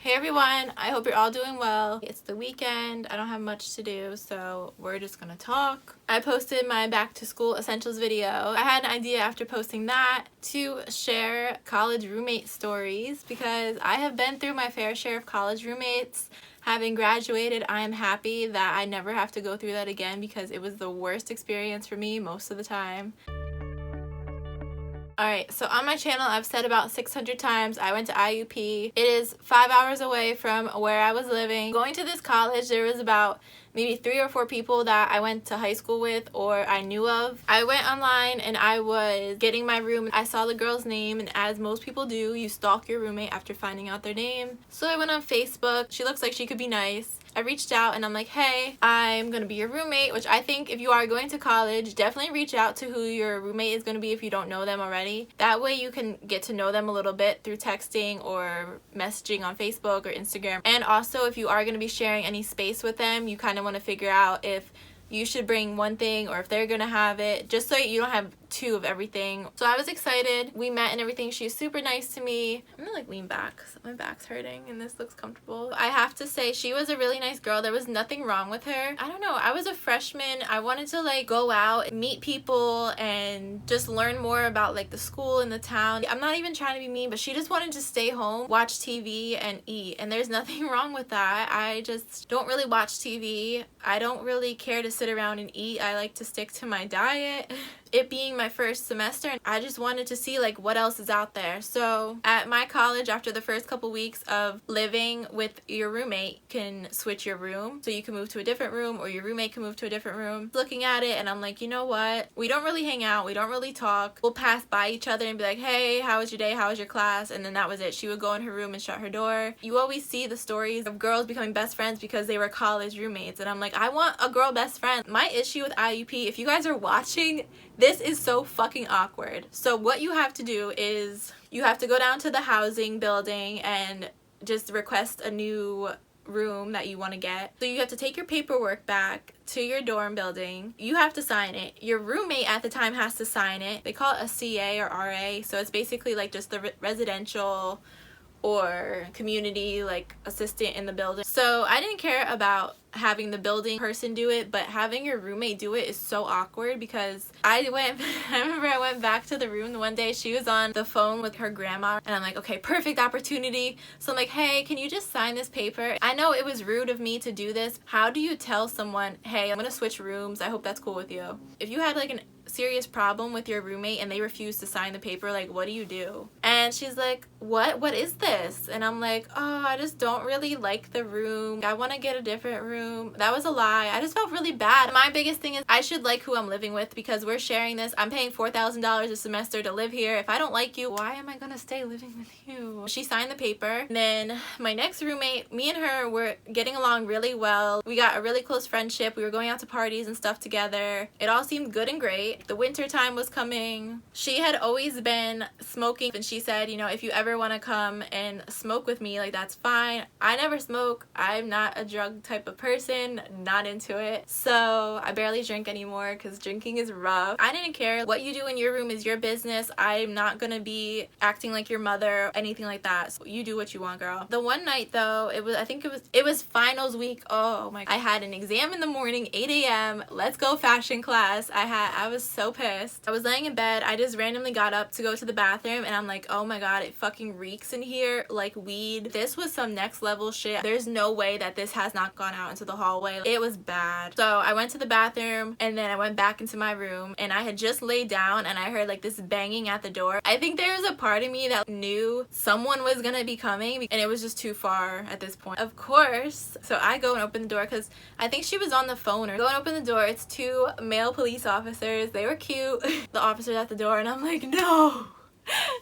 Hey everyone, I hope you're all doing well. It's the weekend, I don't have much to do, so we're just gonna talk. I posted my back to school essentials video. I had an idea after posting that to share college roommate stories because I have been through my fair share of college roommates. Having graduated, I am happy that I never have to go through that again because it was the worst experience for me most of the time. Alright, so on my channel I've said about 600 times I went to IUP. It is 5 hours away from where I was living. Going to this college, there was about maybe 3 or 4 people that I went to high school with or I knew of. I went online and I was getting my room. I saw the girl's name, and as most people do, you stalk your roommate after finding out their name. So I went on Facebook. She looks like she could be nice. I reached out and I'm like, hey, I'm gonna be your roommate, which I think if you are going to college, definitely reach out to who your roommate is gonna be if you don't know them already. That way you can get to know them a little bit through texting or messaging on Facebook or Instagram. And also, if you are gonna be sharing any space with them, you kind of want to figure out if you should bring one thing or if they're gonna have it, just so you don't have 2 of everything. So I was excited. We met and everything. She's super nice to me. I'm gonna like lean back because my back's hurting and this looks comfortable. I have to say she was a really nice girl. There was nothing wrong with her. I don't know. I was a freshman. I wanted to like go out and meet people and just learn more about like the school and the town. I'm not even trying to be mean, but she just wanted to stay home, watch TV and eat, and there's nothing wrong with that. I just don't really watch TV. I don't really care to sit around and eat. I like to stick to my diet. It being my first semester, I just wanted to see like what else is out there. So at my college, after the first couple weeks of living with your roommate, you can switch your room. So you can move to a different room or your roommate can move to a different room. Looking at it and I'm like, you know what? We don't really hang out. We don't really talk. We'll pass by each other and be like, hey, how was your day? How was your class? And then that was it. She would go in her room and shut her door. You always see the stories of girls becoming best friends because they were college roommates. And I'm like, I want a girl best friend. My issue with IUP, if you guys are watching, this is so fucking awkward. So what you have to do is you have to go down to the housing building and just request a new room that you want to get. So you have to take your paperwork back to your dorm building. You have to sign it. Your roommate at the time has to sign it. They call it a CA or RA. So it's basically like just the residential or community like assistant in the building. So I didn't care about having the building person do it, but having your roommate do it is so awkward because I remember I went back to the room the one day. She was on the phone with her grandma and I'm like, okay, perfect opportunity. So I'm like, hey, can you just sign this paper? I know it was rude of me to do this. How do you tell someone, hey, I'm gonna switch rooms, I hope that's cool with you? If you had like an serious problem with your roommate and they refuse to sign the paper, like what do you do? And she's like, what is this? And I'm like, oh, I just don't really like the room. I want to get a different room. That was a lie. I just felt really bad. My biggest thing is I should like who I'm living with because we're sharing this. I'm paying $4,000 a semester to live here. If I don't like you, why am I gonna stay living with you? She signed the paper. And then my next roommate, me and her were getting along really well. We got a really close friendship. We were going out to parties and stuff together. It all seemed good and great. The winter time was coming. She had always been smoking and she said, you know, if you ever want to come and smoke with me, like that's fine. I never smoke. I'm not a drug type of person, not into it. So I barely drink anymore because drinking is rough. I didn't care. What you do in your room is your business. I'm not gonna be acting like your mother or anything like that. So you do what you want, girl. The one night though, it was finals week. Oh my, I had an exam in the morning, 8 a.m. Let's go fashion class. I was so pissed. I was laying in bed. I just randomly got up to go to the bathroom and I'm like, oh my god, it fucking reeks in here like weed. This was some next level shit. There's no way that this has not gone out into the hallway. It was bad. So I went to the bathroom and then I went back into my room and I had just laid down and I heard like this banging at the door. I think there was a part of me that knew someone was gonna be coming and it was just too far at this point. Of course. So I go and open the door because I think she was on the phone. Or go and open the door. It's 2 male police officers. They were cute. The officer's at the door and I'm like, no.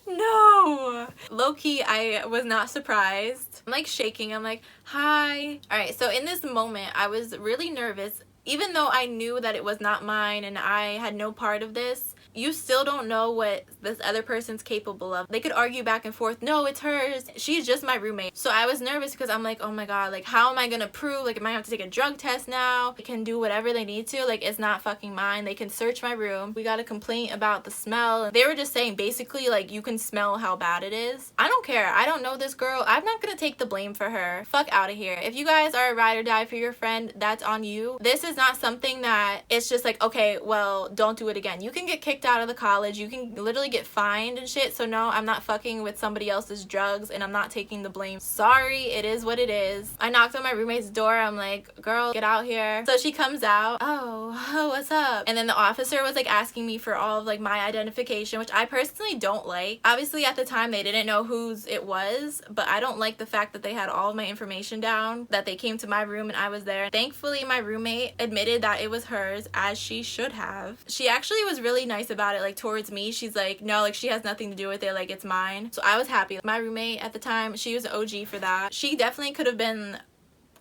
No. Low-key, I was not surprised. I'm like shaking. I'm like, hi. Alright, so in this moment, I was really nervous. Even though I knew that it was not mine and I had no part of this, you still don't know what this other person's capable of. They could argue back and forth, no, it's hers, she's just my roommate. So I was nervous because I'm like, oh my god, like how am I gonna prove, like am I gonna have to take a drug test now? They can do whatever they need to, like it's not fucking mine. They can search my room. We got a complaint about the smell. They were just saying basically like you can smell how bad it is. I don't care, I don't know this girl, I'm not gonna take the blame for her. Fuck out of here. If you guys are a ride or die for your friend, that's on you. This is not something that it's just like, okay, well, don't do it again. You can get kicked out of the college, you can literally get fined and shit. So no, I'm not fucking with somebody else's drugs and I'm not taking the blame. Sorry, it is what it is. I knocked on my roommate's door. I'm like, girl, get out here. So she comes out. Oh, what's up? And then the officer was like asking me for all of like my identification, which I personally don't like. Obviously at the time they didn't know whose it was, but I don't like the fact that they had all of my information down, that they came to my room and I was there. Thankfully my roommate admitted that it was hers, as she should have. She actually was really nice about it, like towards me. She's like, no, like she has nothing to do with it, like it's mine. So I was happy. My roommate at the time, she was an OG for that. She definitely could have been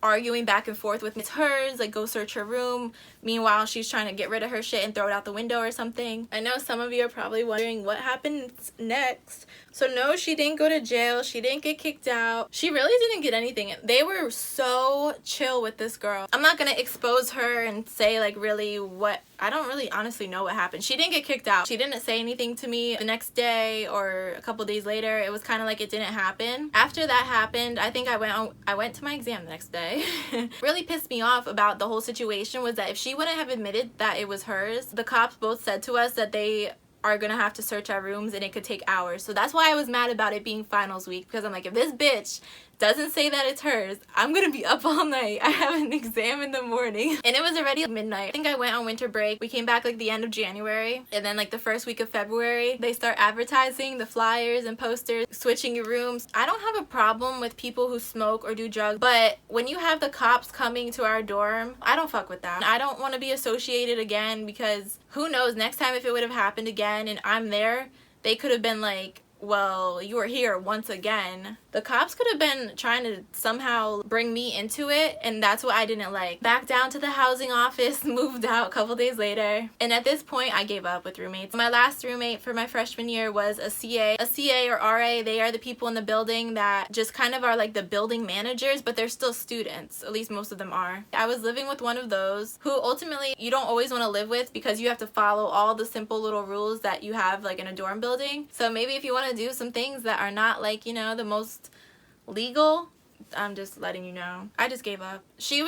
arguing back and forth with, it's hers, like go search her room. Meanwhile she's trying to get rid of her shit and throw it out the window or something. I know some of you are probably wondering what happens next. So no, she didn't go to jail, she didn't get kicked out, she really didn't get anything. They were so chill with this girl. I'm not gonna expose her and say like really what, I don't really honestly know what happened. She didn't get kicked out, she didn't say anything to me the next day or a couple days later. It was kind of like it didn't happen. After that happened, I think I went to my exam the next day. Really pissed me off about the whole situation was that if she wouldn't have admitted that it was hers, the cops both said to us that they are gonna have to search our rooms and it could take hours. So that's why I was mad about it being finals week, because I'm like, if this bitch doesn't say that it's hers, I'm gonna be up all night. I have an exam in the morning. And it was already midnight. I think I went on winter break. We came back like the end of January, and then like the first week of February they start advertising the flyers and posters, switching your rooms. I don't have a problem with people who smoke or do drugs, but when you have the cops coming to our dorm, I don't fuck with that. I don't want to be associated again, because who knows, next time if it would have happened again and I'm there, they could have been like, well, you were here once again. The cops could have been trying to somehow bring me into it, and that's what I didn't like. Back down to the housing office, moved out a couple days later, and at this point I gave up with roommates. My last roommate for my freshman year was a CA. A CA or RA, they are the people in the building that just kind of are like the building managers, but they're still students. At least most of them are. I was living with one of those who ultimately you don't always want to live with, because you have to follow all the simple little rules that you have like in a dorm building. So maybe if you want to do some things that are not like, you know, the most legal, I'm just letting you know. I just gave up. She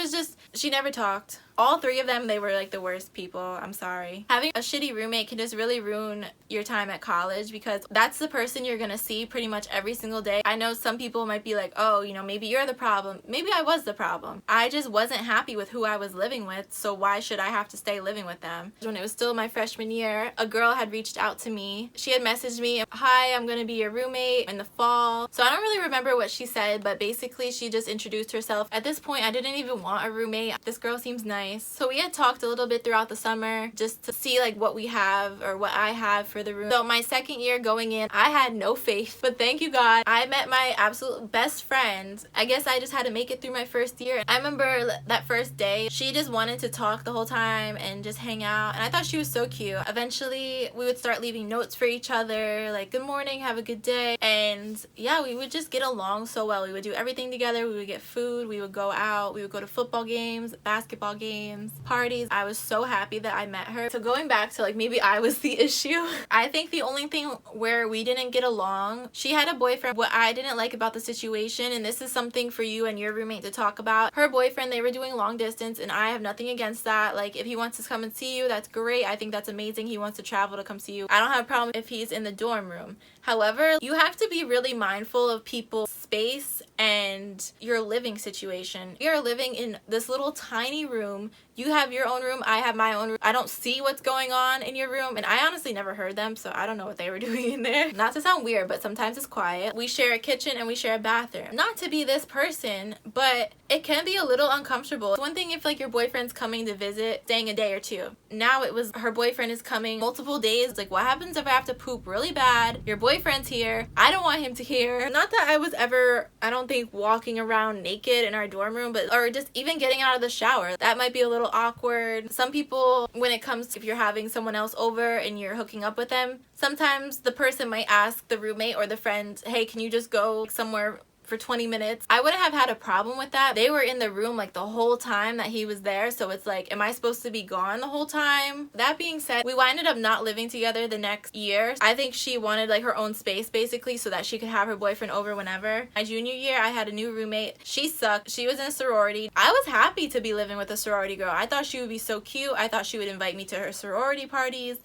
never talked. All three of them, they were like the worst people. I'm sorry. Having a shitty roommate can just really ruin your time at college, because that's the person you're gonna see pretty much every single day. I know some people might be like, oh, you know, maybe you're the problem. Maybe I was the problem. I just wasn't happy with who I was living with, so why should I have to stay living with them? When it was still my freshman year, a girl had reached out to me. She had messaged me, hi, I'm gonna be your roommate in the fall. So I don't really remember what she said, but basically she just introduced herself. At this point, I didn't even want a roommate. This girl seems nice. So we had talked a little bit throughout the summer just to see like what we have or what I have for the room. So my second year going in, I had no faith, but thank you God, I met my absolute best friend. I guess I just had to make it through my first year. I remember that first day, she just wanted to talk the whole time and just hang out, and I thought she was so cute. Eventually we would start leaving notes for each other, like good morning, have a good day, and yeah, we would just get along so well. We would do everything together. We would get food, we would go out, we would go to football games, basketball games, parties. I was so happy that I met her. So going back to like maybe I was the issue, I think the only thing where we didn't get along, she had a boyfriend. What I didn't like about the situation, and this is something for you and your roommate to talk about, her boyfriend, they were doing long distance, and I have nothing against that. Like if he wants to come and see you, that's great. I think that's amazing. He wants to travel to come see you. I don't have a problem if he's in the dorm room. However, you have to be really mindful of people's space and your living situation. You're living in this little tiny room. You have your own room, I have my own room. I don't see what's going on in your room, and I honestly never heard them, so I don't know what they were doing in there. Not to sound weird, but sometimes it's quiet. We share a kitchen and we share a bathroom. Not to be this person, but it can be a little uncomfortable. It's one thing if like your boyfriend's coming to visit, staying a day or two. Now it was her boyfriend is coming multiple days. Like, what happens if I have to poop really bad? Your boyfriend's here. I don't want him to hear. Not that I was ever, I don't think, walking around naked in our dorm room, but or just even getting out of the shower. That might be a little awkward. Some people, when it comes to if you're having someone else over and you're hooking up with them, sometimes the person might ask the roommate or the friend, hey, can you just go somewhere for 20 minutes? I wouldn't have had a problem with that. They were in the room like the whole time that he was there, so it's like, am I supposed to be gone the whole time? That being said, we ended up not living together the next year. I think she wanted like her own space basically so that she could have her boyfriend over whenever. My junior year, I had a new roommate. She sucked. She was in a sorority. I was happy to be living with a sorority girl. I thought she would be so cute. I thought she would invite me to her sorority parties.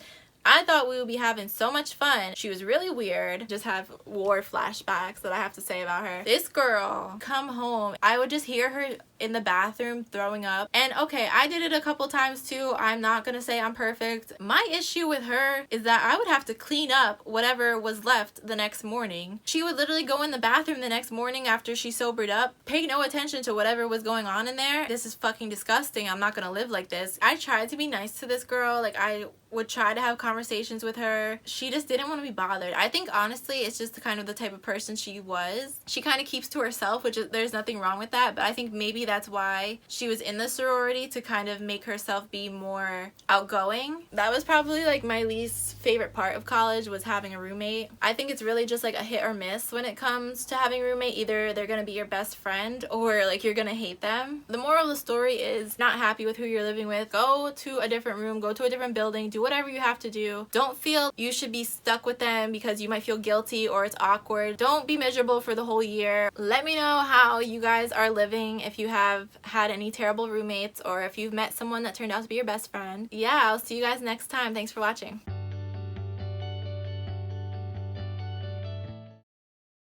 I thought we would be having so much fun. She was really weird. Just have war flashbacks that I have to say about her. This girl, come home, I would just hear her in the bathroom throwing up. And okay, I did it a couple times too. I'm not gonna say I'm perfect. My issue with her is that I would have to clean up whatever was left the next morning. She would literally go in the bathroom the next morning after she sobered up, pay no attention to whatever was going on in there. This is fucking disgusting. I'm not gonna live like this. I tried to be nice to this girl. Like, I would try to have conversations with her. She just didn't want to be bothered. I think honestly it's just the type of person she was. She kind of keeps to herself, which is, there's nothing wrong with that, but I think maybe that's why she was in the sorority, to kind of make herself be more outgoing. That was probably like my least favorite part of college, was having a roommate. I think it's really just like a hit or miss when it comes to having a roommate. Either they're gonna be your best friend or like you're gonna hate them. The moral of the story is, not happy with who you're living with, go to a different room, go to a different building, do whatever you have to do. Don't feel you should be stuck with them because you might feel guilty or it's awkward. Don't be miserable for the whole year. Let me know how you guys are living, if you have had any terrible roommates or if you've met someone that turned out to be your best friend. Yeah, I'll see you guys next time. Thanks for watching.